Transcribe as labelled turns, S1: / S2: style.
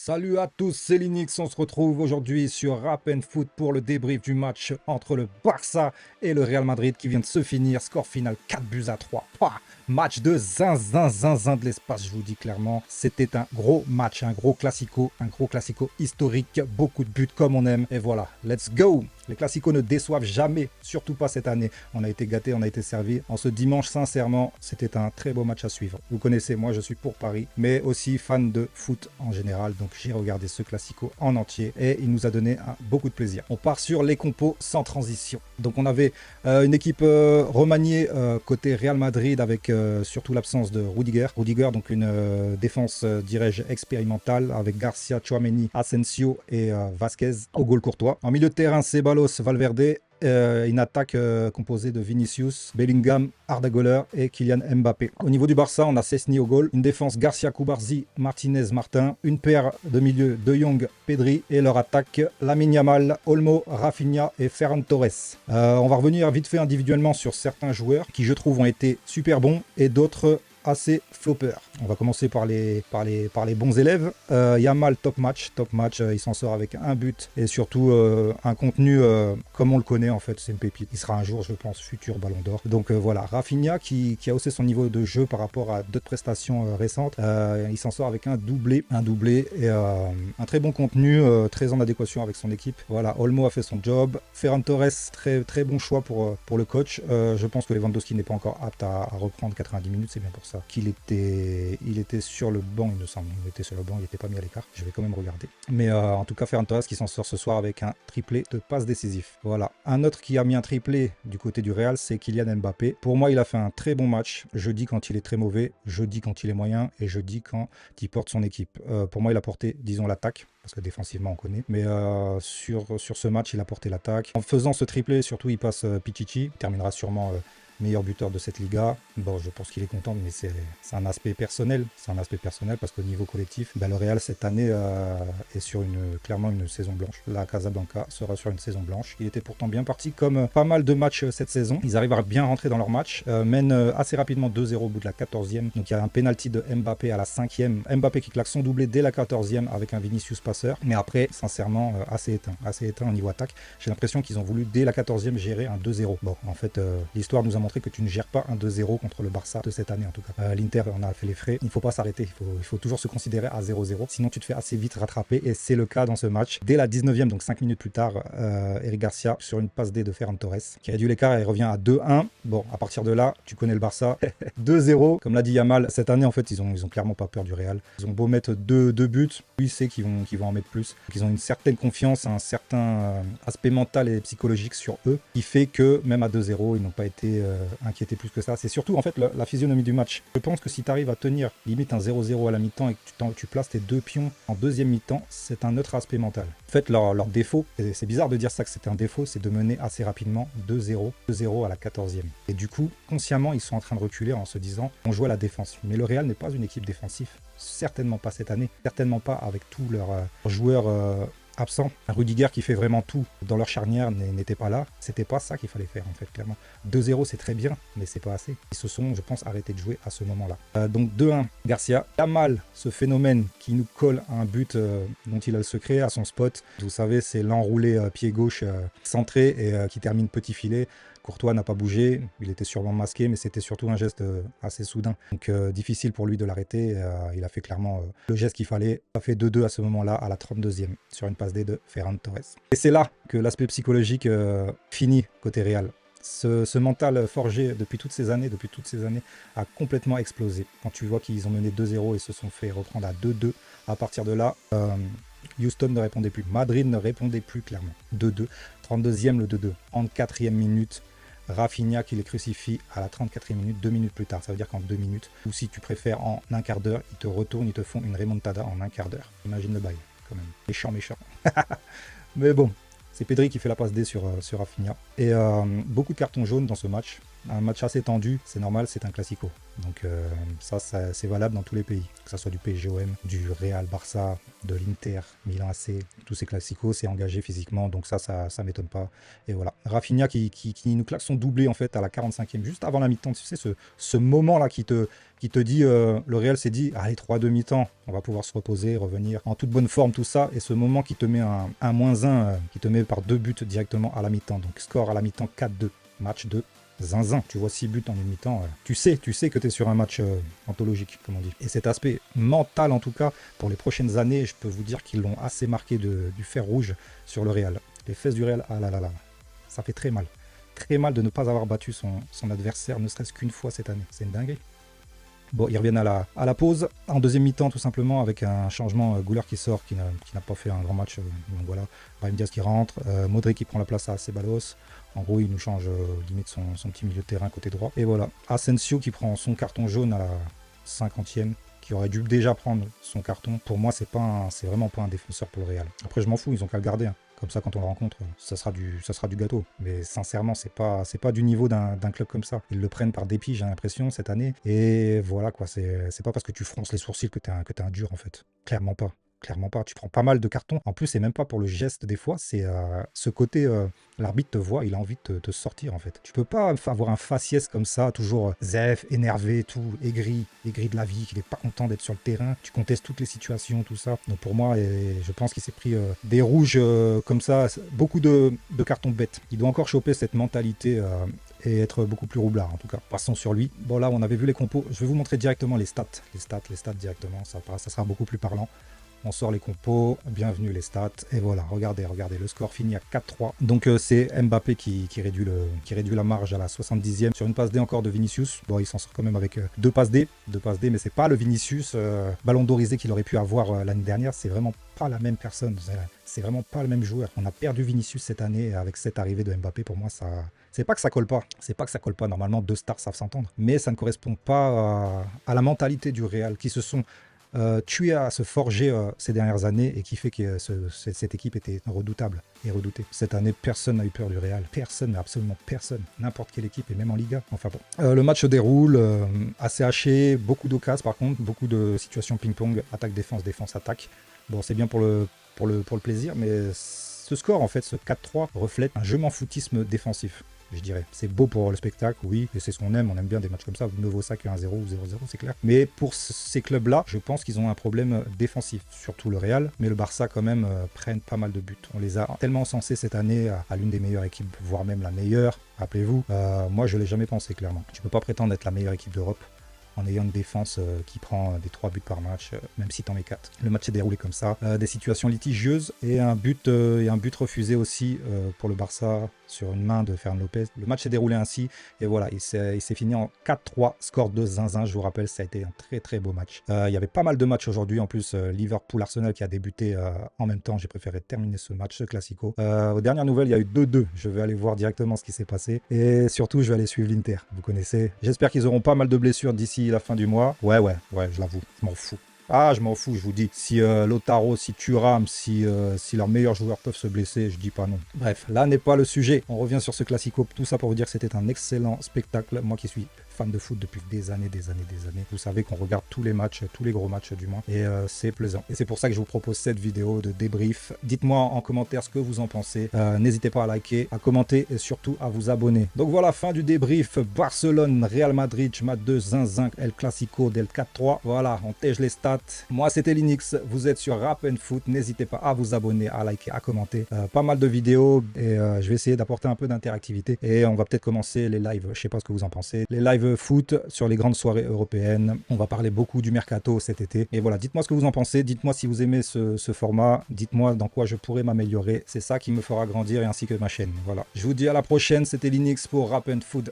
S1: Salut à tous, c'est Linux. On se retrouve aujourd'hui sur Rap and Foot pour le débrief du match entre le Barça et le Real Madrid qui vient de se finir. Score final 4-3. Pouah, match de zinzin de l'espace, je vous dis clairement. C'était un gros match, un gros classico historique. Beaucoup de buts comme on aime. Et voilà, let's go! Les classicos ne déçoivent jamais, surtout pas cette année. On a été gâtés, on a été servis. En ce dimanche, sincèrement, c'était un très beau match à suivre. Vous connaissez, moi je suis pour Paris, mais aussi fan de foot en général. Donc j'ai regardé ce classico en entier et il nous a donné beaucoup de plaisir. On part sur les compos sans transition. Donc on avait une équipe remaniée côté Real Madrid avec surtout l'absence de Rudiger. Rudiger, donc une défense, dirais-je, expérimentale avec Garcia, Tchouaméni, Asensio et Vasquez au goal courtois. En milieu de terrain, Ceballos, Valverde. Une attaque composée de Vinicius, Bellingham, Arda Güler et Kylian Mbappé. Au niveau du Barça, on a Szczęsny au goal, une défense Garcia, Cubarsí, Martinez, Martin, une paire de milieu De Jong, Pedri et leur attaque Lamine Yamal, Olmo, Rafinha et Ferran Torres. On va revenir vite fait individuellement sur certains joueurs qui je trouve ont été super bons et d'autres assez flopper. On va commencer par les bons élèves. Yamal, top match, il s'en sort avec un but et surtout un contenu comme on le connaît en fait, c'est une pépite. Il sera un jour, je pense, futur Ballon d'Or. Donc voilà, Rafinha qui a haussé son niveau de jeu par rapport à d'autres prestations récentes. Il s'en sort avec un doublé et un très bon contenu, très en adéquation avec son équipe. Voilà, Olmo a fait son job. Ferran Torres, très bon choix pour le coach. Je pense que Lewandowski n'est pas encore apte à reprendre 90 minutes, c'est bien pour ça qu'il était sur le banc, il me semble. Il était sur le banc, il n'était pas mis à l'écart. Je vais quand même regarder. Mais en tout cas, Ferran Torres qui s'en sort ce soir avec un triplé de passes décisif. Voilà. Un autre qui a mis un triplé du côté du Real, c'est Kylian Mbappé. Pour moi, il a fait un très bon match. Je dis quand il est très mauvais, je dis quand il est moyen et je dis quand il porte son équipe. Pour moi, il a porté, disons, l'attaque. Parce que défensivement, on connaît. Mais sur ce match, il a porté l'attaque. En faisant ce triplé, surtout, il passe Pichichi. Il terminera sûrement meilleur buteur de cette Liga. Bon, je pense qu'il est content, mais c'est un aspect personnel. C'est un aspect personnel parce qu'au niveau collectif, le Real cette année est sur clairement une saison blanche. La Casablanca sera sur une saison blanche. Il était pourtant bien parti comme pas mal de matchs cette saison. Ils arrivent à bien rentrer dans leur match. Mènent assez rapidement 2-0 au bout de la 14e. Donc il y a un penalty de Mbappé à la 5e. Mbappé qui claque son doublé dès la 14e avec un Vinicius passeur. Mais après, sincèrement, assez éteint au niveau attaque. J'ai l'impression qu'ils ont voulu dès la 14e gérer un 2-0. Bon, en fait, l'histoire nous a montré que tu ne gères pas un 2-0 contre le Barça de cette année en tout cas. L'Inter en a fait les frais. Il ne faut pas s'arrêter. Il faut toujours se considérer à 0-0. Sinon, tu te fais assez vite rattraper et c'est le cas dans ce match. Dès la 19e, donc 5 minutes plus tard, Eric Garcia sur une passe D de Ferran Torres qui réduit l'écart et revient à 2-1. Bon, à partir de là, tu connais le Barça. 2-0. Comme l'a dit Yamal, cette année, en fait, ils ont clairement pas peur du Real. Ils ont beau mettre deux buts, lui, il sait qu'ils vont en mettre plus. Donc, ils ont une certaine confiance, un certain aspect mental et psychologique sur eux qui fait que même à 2-0, ils n'ont pas été inquiétés plus que ça. C'est surtout en fait la physionomie du match. Je pense que si tu arrives à tenir limite un 0-0 à la mi-temps et que tu places tes deux pions en deuxième mi-temps, c'est un autre aspect mental. En fait, leur défaut, c'est bizarre de dire ça que c'était un défaut, c'est de mener assez rapidement 2-0 à la 14e. Et du coup, consciemment, ils sont en train de reculer en se disant on joue à la défense. Mais le Real n'est pas une équipe défensive. Certainement pas cette année. Certainement pas avec tous leurs joueurs absent. Rudiger qui fait vraiment tout dans leur charnière n'était pas là. C'était pas ça qu'il fallait faire en fait, clairement. 2-0 c'est très bien, mais c'est pas assez. Ils se sont, je pense, arrêtés de jouer à ce moment-là. Donc 2-1, Garcia. Yamal, ce phénomène qui nous colle à un but dont il a le secret, à son spot. Vous savez, c'est l'enroulé pied gauche centré et qui termine petit filet. Courtois n'a pas bougé, il était sûrement masqué, mais c'était surtout un geste assez soudain. Donc difficile pour lui de l'arrêter. Il a fait clairement le geste qu'il fallait. Il a fait 2-2 à ce moment-là, à la 32e, sur une passe D de Ferran Torres. Et c'est là que l'aspect psychologique finit côté Real. Ce mental forgé depuis toutes ces années a complètement explosé. Quand tu vois qu'ils ont mené 2-0 et se sont fait reprendre à 2-2, à partir de là, Houston ne répondait plus. Madrid ne répondait plus clairement. 2-2. 32e le 2-2. En 4e minute, Rafinha qui les crucifie à la 34e minute, 2 minutes plus tard. Ça veut dire qu'en 2 minutes, ou si tu préfères en un quart d'heure, ils te retournent, ils te font une remontada en un quart d'heure. Imagine le bail, quand même. Méchant. Mais bon, c'est Pedri qui fait la passe D sur Rafinha. Et beaucoup de cartons jaunes dans ce match. un match assez tendu, c'est normal, c'est un classico. Donc ça c'est valable dans tous les pays, que ce soit du PSG-OM, du Real Barça, de l'Inter, Milan AC, tous ces classicos, c'est engagé physiquement, donc ça m'étonne pas. Et voilà, Rafinha qui nous claque son doublé en fait à la 45e, juste avant la mi-temps, tu sais, ce moment-là qui te dit, le Real s'est dit, allez, 3-2 mi-temps, on va pouvoir se reposer, revenir en toute bonne forme, tout ça, et ce moment qui te met un -1, qui te met par 2 buts directement à la mi-temps, donc score à la mi-temps 4-2, match de zinzin. Tu vois 6 buts en une mi-temps, tu sais que tu es sur un match anthologique, comme on dit. Et cet aspect mental, en tout cas, pour les prochaines années, je peux vous dire qu'ils l'ont assez marqué du fer rouge sur le Real. Les fesses du Real, ah là là là, ça fait très mal. Très mal de ne pas avoir battu son adversaire, ne serait-ce qu'une fois cette année. C'est une dinguerie. Bon, ils reviennent à la pause, en deuxième mi-temps tout simplement, avec un changement, Güler qui sort, qui n'a pas fait un grand match, donc voilà, Brahim Diaz qui rentre, Modric qui prend la place à Ceballos, en gros il nous change limite son petit milieu de terrain côté droit, et voilà, Asensio qui prend son carton jaune à la 50e, qui aurait dû déjà prendre son carton. Pour moi c'est vraiment pas un défenseur pour le Real. Après je m'en fous, ils ont qu'à le garder, hein. Comme ça, quand on le rencontre, ça sera du gâteau. Mais sincèrement, c'est pas du niveau d'un club comme ça. Ils le prennent par dépit, j'ai l'impression, cette année. Et voilà, quoi. C'est pas parce que tu fronces les sourcils que t'es un dur, en fait. Clairement pas. Clairement pas. Tu prends pas mal de cartons. En plus, c'est même pas pour le geste des fois. C'est ce côté, l'arbitre te voit, il a envie de te sortir, en fait. Tu peux pas avoir un faciès comme ça, toujours zef, énervé, tout, aigri de la vie, qu'il est pas content d'être sur le terrain. Tu contestes toutes les situations, tout ça. Donc pour moi, je pense qu'il s'est pris des rouges comme ça, beaucoup de cartons bêtes. Il doit encore choper cette mentalité et être beaucoup plus roublard en tout cas. Passons sur lui. Bon là, on avait vu les compos. Je vais vous montrer directement les stats. Les stats directement, ça sera beaucoup plus parlant. On sort les compos, bienvenue les stats, et voilà, regardez, le score finit à 4-3. Donc c'est Mbappé qui réduit la marge à la 70e sur une passe D encore de Vinicius. Bon, il s'en sort quand même avec 2 passes D, mais c'est pas le Vinicius ballon d'orisé qu'il aurait pu avoir l'année dernière, c'est vraiment pas la même personne, c'est vraiment pas le même joueur. On a perdu Vinicius cette année avec cette arrivée de Mbappé, pour moi ça... C'est pas que ça colle pas, normalement 2 stars savent s'entendre, mais ça ne correspond pas à la mentalité du Real qui se sont tués à se forger ces dernières années et qui fait que cette équipe était redoutable et redoutée. Cette année, personne n'a eu peur du Real. Personne, mais absolument personne. N'importe quelle équipe et même en Liga. Enfin bon. Le match se déroule assez haché, beaucoup d'occasions par contre, beaucoup de situations ping-pong, attaque-défense, défense-attaque. Bon, c'est bien pour le plaisir, mais ce score, en fait, ce 4-3, reflète un je m'en foutisme défensif. Je dirais. C'est beau pour le spectacle, oui, et c'est ce qu'on aime, on aime bien des matchs comme ça, mieux vaut ça que 1-0 ou 0-0, c'est clair. Mais pour ces clubs-là, je pense qu'ils ont un problème défensif, surtout le Real, mais le Barça quand même prennent pas mal de buts. On les a tellement encensés cette année à l'une des meilleures équipes, voire même la meilleure, rappelez-vous. Moi, je l'ai jamais pensé, clairement. Tu peux pas prétendre être la meilleure équipe d'Europe en ayant une défense qui prend des 3 buts par match, même si t'en mets 4. Le match s'est déroulé comme ça. Des situations litigieuses et un but refusé aussi pour le Barça sur une main de Ferran Lopez. Le match s'est déroulé ainsi et voilà, il s'est fini en 4-3, score de zinzin. Je vous rappelle, ça a été un très très beau match. Il y avait pas mal de matchs aujourd'hui. En plus, Liverpool-Arsenal qui a débuté en même temps. J'ai préféré terminer ce match, ce classico. Aux dernières nouvelles, il y a eu 2-2. Je vais aller voir directement ce qui s'est passé. Et surtout, je vais aller suivre l'Inter. Vous connaissez. J'espère qu'ils auront pas mal de blessures d'ici la fin du mois. Ouais, je l'avoue. Je m'en fous. Ah, je m'en fous, je vous dis. Si Lautaro, si Thuram, si leurs meilleurs joueurs peuvent se blesser, je dis pas non. Bref, là n'est pas le sujet. On revient sur ce classico. Tout ça pour vous dire que c'était un excellent spectacle. Moi qui suis fan de foot depuis des années. Vous savez qu'on regarde tous les matchs, tous les gros matchs du moins. Et c'est plaisant. Et c'est pour ça que je vous propose cette vidéo de débrief. Dites-moi en commentaire ce que vous en pensez. N'hésitez pas à liker, à commenter et surtout à vous abonner. Donc voilà, fin du débrief. Barcelone, Real Madrid, match 2, zinzin, El Clasico, del 4-3. Voilà, on tège les stats. Moi, c'était Linux. Vous êtes sur Rap and Foot. N'hésitez pas à vous abonner, à liker, à commenter. Pas mal de vidéos et je vais essayer d'apporter un peu d'interactivité. Et on va peut-être commencer les lives. Je sais pas ce que vous en pensez. Les lives foot sur les grandes soirées européennes. On va parler beaucoup du mercato cet été. Et voilà, dites-moi ce que vous en pensez. Dites-moi si vous aimez ce format. Dites-moi dans quoi je pourrais m'améliorer. C'est ça qui me fera grandir et ainsi que ma chaîne. Voilà. Je vous dis à la prochaine. C'était Linux pour Rap and Foot.